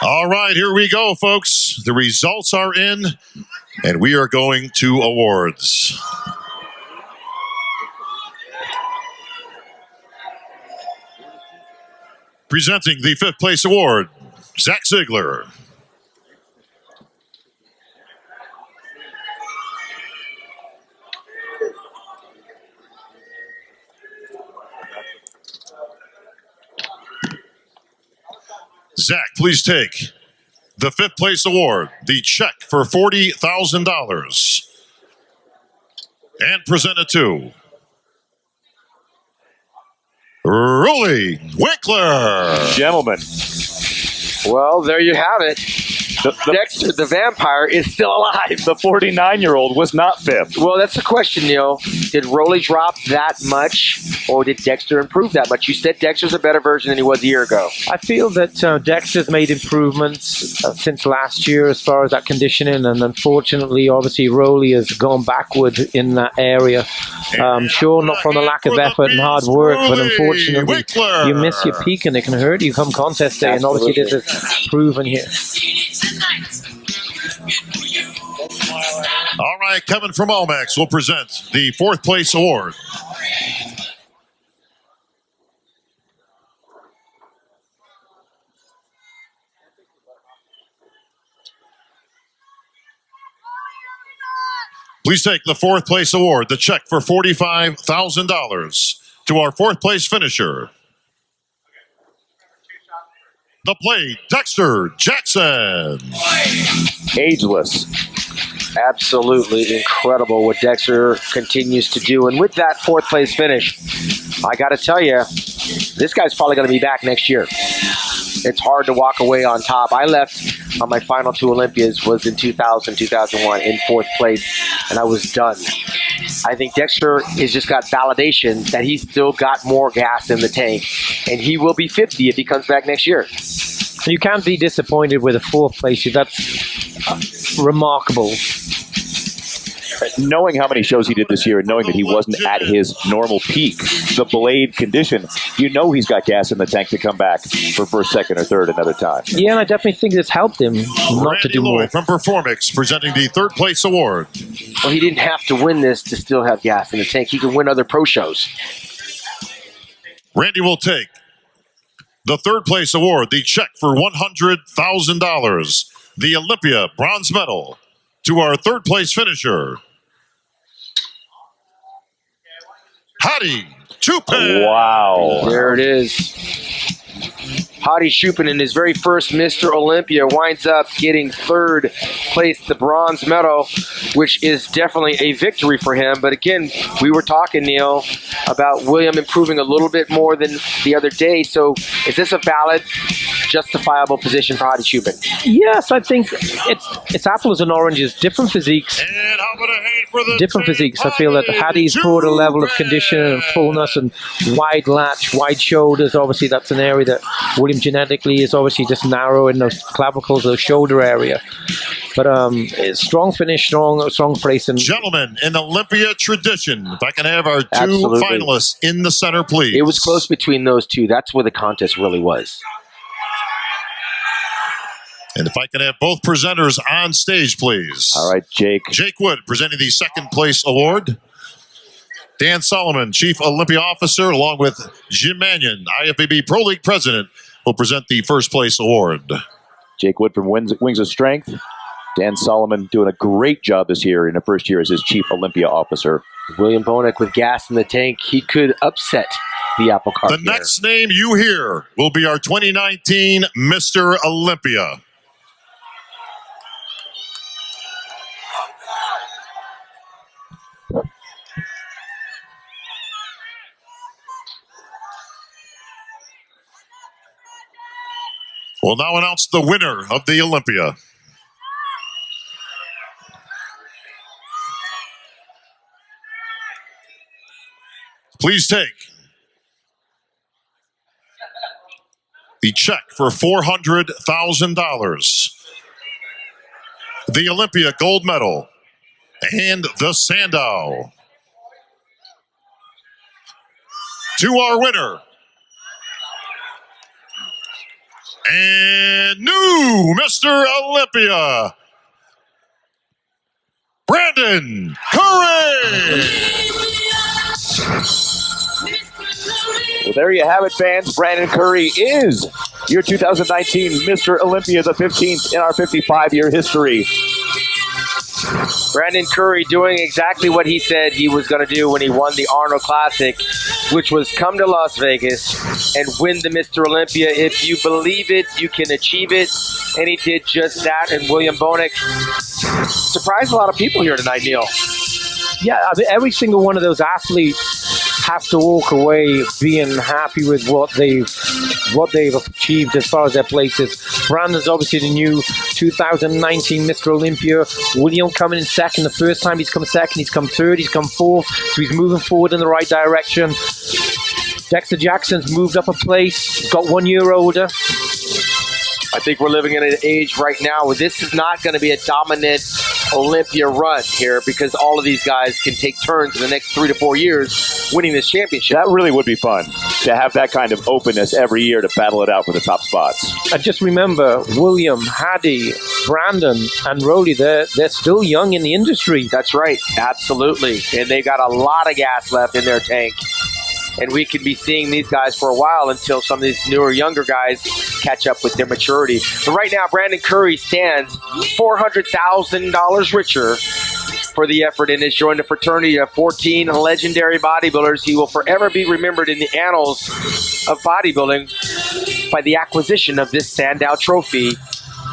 All right, here we go, folks. The results are in, and we are going to awards. Presenting the 5th place award, Zach Ziegler. Zach, please take the 5th place award, the check for $40,000, and present it to Rolly Winkler. Gentlemen. Well, there you have it. Dexter, the vampire, is still alive. The 49-year-old was not 5th. Well, that's the question, Neil. Did Rolly drop that much, or did Dexter improve that much? You said Dexter's a better version than he was a year ago. I feel that Dexter's made improvements since last year as far as that conditioning, and unfortunately, obviously, Rolly has gone backward in that area. Sure, not from the lack of effort and hard work, but unfortunately, you miss your peak and it can hurt you come contest day, and obviously this is proven here. All right, Kevin from Almax will present the 4th place award. Please take the 4th place award, the check for $45,000, to our 4th place finisher, the Blade, Dexter Jackson. Ageless. Absolutely incredible what Dexter continues to do. And with that 4th place finish, I got to tell you, this guy's probably going to be back next year. It's hard to walk away on top. I left on my final 2 Olympias was in 2000, 2001 in 4th place, and I was done. I think Dexter has just got validation that he's still got more gas in the tank, and he will be 50 if he comes back next year. You can't be disappointed with a 4th place. That's remarkable. Knowing how many shows he did this year and knowing that he wasn't at his normal peak, the Blade condition, you know he's got gas in the tank to come back for 1st, 2nd, or 3rd another time. Yeah, and I definitely think this helped him not to do more. From Performix, presenting the 3rd place award. Well, he didn't have to win this to still have gas in the tank. He can win other pro shows. Randy will take the 3rd place award, the check for $100,000, the Olympia bronze medal, to our 3rd place finisher, Hadi Chupin. Wow. There it is. Hadi Chupin in his very first Mr. Olympia winds up getting 3rd place, the bronze medal, which is definitely a victory for him. But again, we were talking, Neil, about William improving a little bit more than the other day. So is this a valid, justifiable position for Hadi Chupin? Yes, I think it's apples and oranges, different physiques. Different physiques. I feel that Hadi's brought a level of condition and fullness and wide latch, wide shoulders. Obviously, that's an area that William genetically is obviously just narrow in those clavicles, the shoulder area. But strong finish, strong place. And gentlemen, in Olympia tradition, if I can have our 2 finalists in the center, please. It was close between those 2. That's where the contest really was. And if I can have both presenters on stage, please. All right, Jake. Jake Wood presenting the 2nd place award. Dan Solomon, Chief Olympia Officer, along with Jim Mannion, IFBB Pro League President, will present the 1st place award. Jake Wood from Wings of Strength. Dan Solomon doing a great job this year in the 1st year as his Chief Olympia Officer. William Bonek with gas in the tank. He could upset the apple cart. The next name you hear will be our 2019 Mr. Olympia. We'll now announce the winner of the Olympia. Please take the check for $400,000, the Olympia gold medal, and the Sandow. To our winner, and new new Mr. Olympia, Brandon Curry. Well, there you have it, fans. Brandon Curry is your 2019 Mr. Olympia, the 15th in our 55-year history. Brandon Curry doing exactly what he said he was going to do when he won the Arnold Classic, which was come to Las Vegas and win the Mr. Olympia. If you believe it, you can achieve it. And he did just that. And William Bonek surprised a lot of people here tonight, Neil. Yeah, I mean, every single one of those athletes has to walk away being happy with what they've achieved as far as their places. Brandon's obviously the new 2019 Mr. Olympia. William coming in second. The first time he's come second, he's come third, he's come fourth. So he's moving forward in the right direction. Dexter Jackson's moved up a place. He's got 1 year older. I think we're living in an age right now where this is not going to be a dominant Olympia run here, because all of these guys can take turns in the next 3 to 4 years winning this championship. That really would be fun to have that kind of openness every year to battle it out for the top spots. And just remember, William, Hadi, Brandon, and Rolly, they're still young in the industry. That's right. Absolutely. And they've got a lot of gas left in their tank. And we could be seeing these guys for a while until some of these newer, younger guys catch up with their maturity. But right now, Brandon Curry stands $400,000 richer for the effort and has joined a fraternity of 14 legendary bodybuilders. He will forever be remembered in the annals of bodybuilding by the acquisition of this Sandow Trophy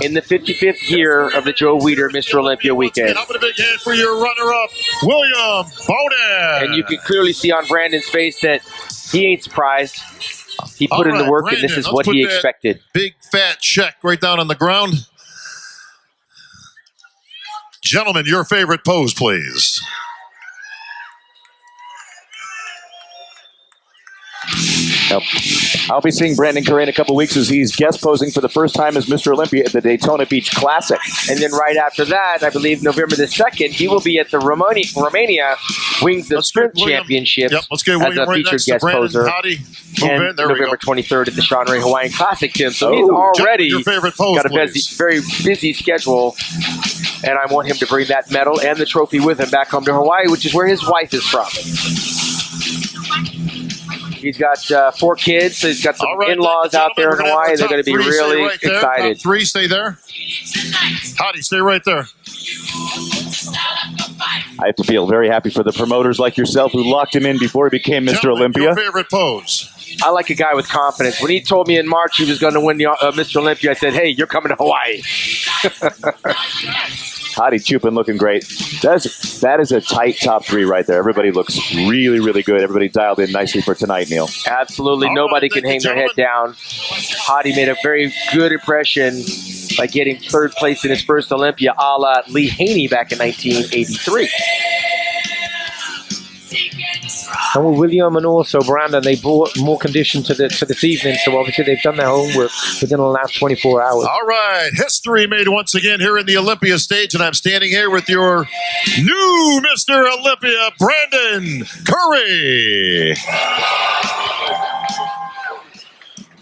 in the 55th year of the Joe Weider Mr. Olympia weekend. Up in a big hand for your runner-up, William Bonek. And you can clearly see on Brandon's face that he ain't surprised. He put in the work, Brandon, and this is what he expected. Big fat check right down on the ground. Gentlemen, your favorite pose, please. Yep. I'll be seeing Brandon Curry in a couple weeks as he's guest posing for the first time as Mr. Olympia at the Daytona Beach Classic. And then right after that, I believe November the 2nd, he will be at the Romania Wings of Sprint Championships let's get William as a right featured next guest to Brandon poser. Hadi. And There we November go. 23rd at the Sean Ray Hawaiian Classic, Tim. So he's already your favorite pose, got a please. very busy schedule. And I want him to bring that medal and the trophy with him back home to Hawaii, which is where his wife is from. He's got 4 kids, so he's got some in-laws out there in Hawaii. They're going to be really excited. Top 3, stay there. Hadi, stay right there. I have to feel very happy for the promoters like yourself who locked him in before he became Mr. Gentlemen, Olympia. your favorite pose. I like a guy with confidence. When he told me in March he was going to win the Mr. Olympia, I said, hey, you're coming to Hawaii. Hadi Chupin looking great. That is a tight top 3 right there. Everybody looks really, really good. Everybody dialed in nicely for tonight, Neil. Absolutely. Nobody can hang their head down. Hadi made a very good impression by getting 3rd place in his first Olympia, a la Lee Haney back in 1983. And with William and also Brandon, they brought more condition to this evening. So obviously they've done their homework within the last 24 hours. All right. History made once again here in the Olympia stage. And I'm standing here with your new Mr. Olympia, Brandon Curry.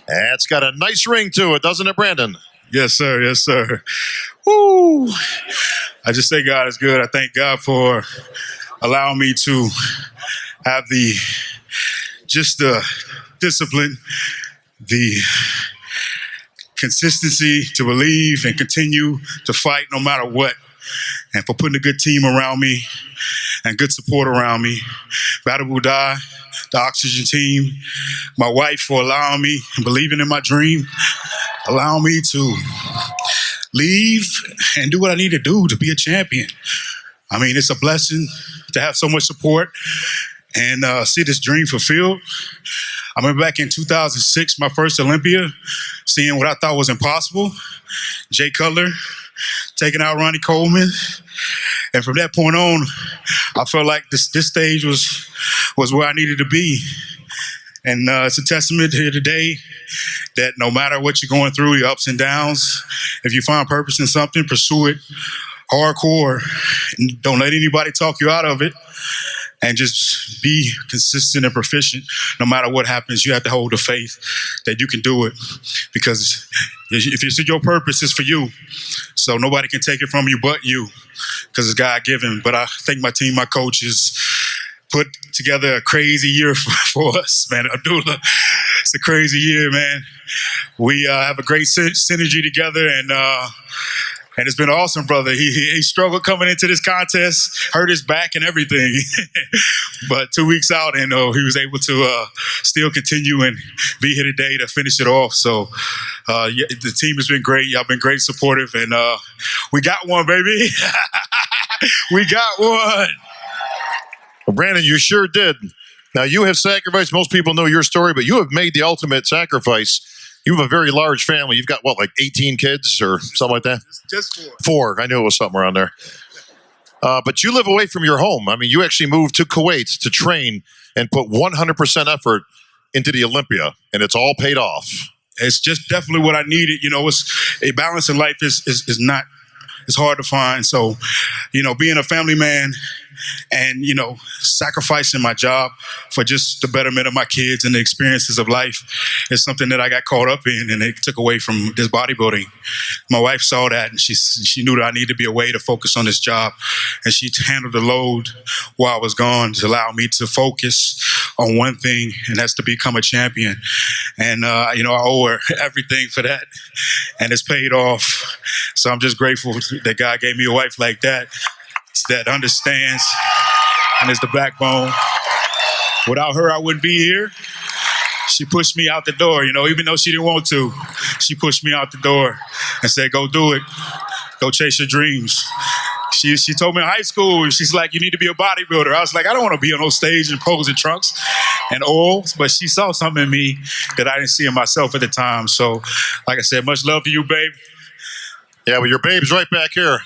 It's got a nice ring to it, doesn't it, Brandon? Yes, sir. Yes, sir. Woo! I just say God is good. I thank God for allowing me to have the discipline, the consistency to believe and continue to fight no matter what, and for putting a good team around me and good support around me. Battle Budai, the Oxygen team, my wife for allowing me and believing in my dream, allowing me to leave and do what I need to do to be a champion. I mean, it's a blessing to have so much support and see this dream fulfilled. I remember back in 2006, my first Olympia, seeing what I thought was impossible. Jay Cutler taking out Ronnie Coleman. And from that point on, I felt like this stage was where I needed to be. And it's a testament here today that no matter what you're going through, your ups and downs, if you find purpose in something, pursue it hardcore. And don't let anybody talk you out of it. and just be consistent and proficient. No matter what happens, you have to hold the faith that you can do it, because if it's your purpose, it's for you. So nobody can take it from you but you, because it's God-given. But I thank my team, my coaches, put together a crazy year for us, man. Abdullah, it's a crazy year, man. We have a great synergy together, and it's been awesome, brother. He struggled coming into this contest, hurt his back and everything. But 2 weeks out, and he was able to still continue and be here today to finish it off. So the team has been great. Y'all been great, supportive, and we got one, baby. We got one. Well, Brandon, you sure did. Now, you have sacrificed. Most people know your story, but you have made the ultimate sacrifice. You have a very large family. You've got, what, like 18 kids or something like that? Just 4. 4. I knew it was something around there. But you live away from your home. I mean, you actually moved to Kuwait to train and put 100% effort into the Olympia, and it's all paid off. It's just definitely what I needed. You know, it's a balance in life is not, it's hard to find. So, you know, being a family man and, you know, sacrificing my job for just the betterment of my kids and the experiences of life is something that I got caught up in, and it took away from this bodybuilding. My wife saw that, and she knew that I needed to be away to focus on this job, and she handled the load while I was gone to allow me to focus on one thing, and that's to become a champion. And, you know, I owe her everything for that, and it's paid off. So I'm just grateful that God gave me a wife like that understands and is the backbone. Without her, I wouldn't be here. She pushed me out the door, you know, even though she didn't want to. She pushed me out the door and said, go do it. Go chase your dreams. She told me in high school, she's like, you need to be a bodybuilder. I was like, I don't want to be on those stage and pose in trunks and oils. But she saw something in me that I didn't see in myself at the time. So, like I said, much love to you, babe. Yeah, well, your babe's right back here.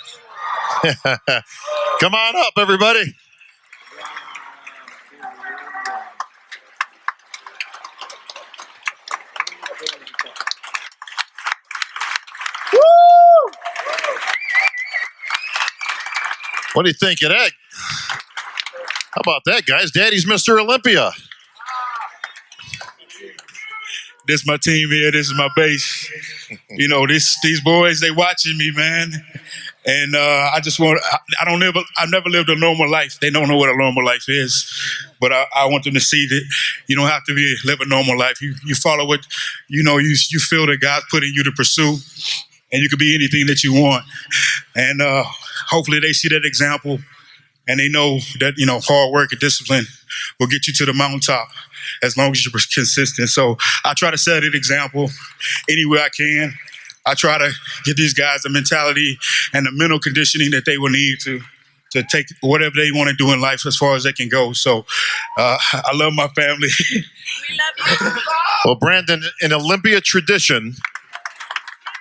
Come on up, everybody. Woo! What do you think of that? How about that, guys? Daddy's Mr. Olympia. This is my team here. This is my base. You know, these boys, they watching me, man. And I've never lived a normal life. They don't know what a normal life is. But I want them to see that you don't have to live a normal life. You follow what, you know, you feel that God's putting you to pursue. And you can be anything that you want. And hopefully they see that example. And they know that, you know, hard work and discipline will get you to the mountaintop as long as you're consistent. So I try to set an example any way I can. I try to get these guys the mentality and the mental conditioning that they will need to take whatever they want to do in life as far as they can go. So I love my family. We love you. Well, Brandon, in Olympia tradition,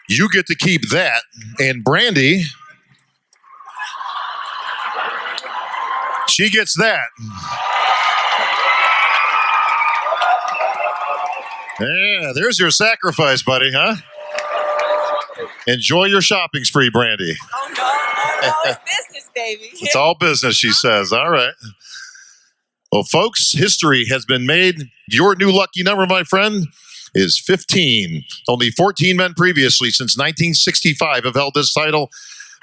you get to keep that. And Brandy, she gets that. Yeah, there's your sacrifice, buddy, huh? Enjoy your shopping spree, Brandy. Oh, no, it's business, baby. It's all business, she says. All right. Well, folks, history has been made. Your new lucky number, my friend, is 15. Only 14 men previously since 1965 have held this title.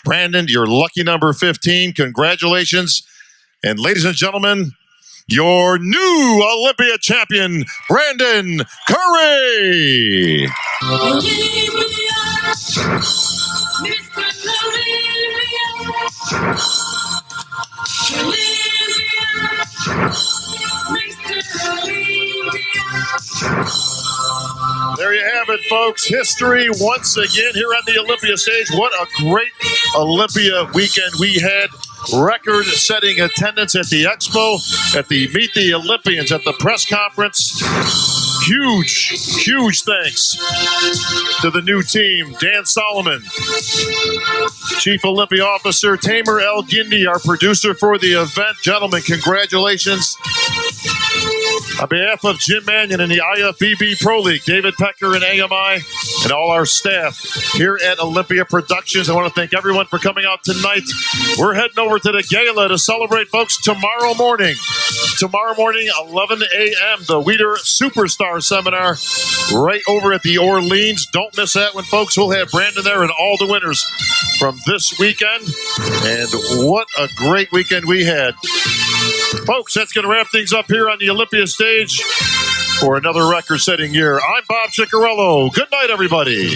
Brandon, your lucky number 15. Congratulations. And ladies and gentlemen, your new Olympia champion, Brandon Curry. There you have it, folks. History once again here on the Olympia stage. What a great Olympia weekend we had. Record-setting attendance at the Expo, at the Meet the Olympians, at the press conference. Huge thanks to the new team. Dan Solomon, Chief Olympia Officer, Tamer El-Gindi, our producer for the event. Gentlemen, congratulations. On behalf of Jim Mannion and the IFBB Pro League, David Pecker and AMI, and all our staff here at Olympia Productions, I want to thank everyone for coming out tonight. We're heading over to the gala to celebrate, folks, tomorrow morning. Tomorrow morning, 11 a.m., the Weeder Superstar Seminar right over at the Orleans. Don't miss that one, folks. We'll have Brandon there and all the winners from this weekend. And what a great weekend we had. Folks, that's going to wrap things up here on the Olympia stage for another record-setting year. I'm Bob Ciccarello. Good night, everybody.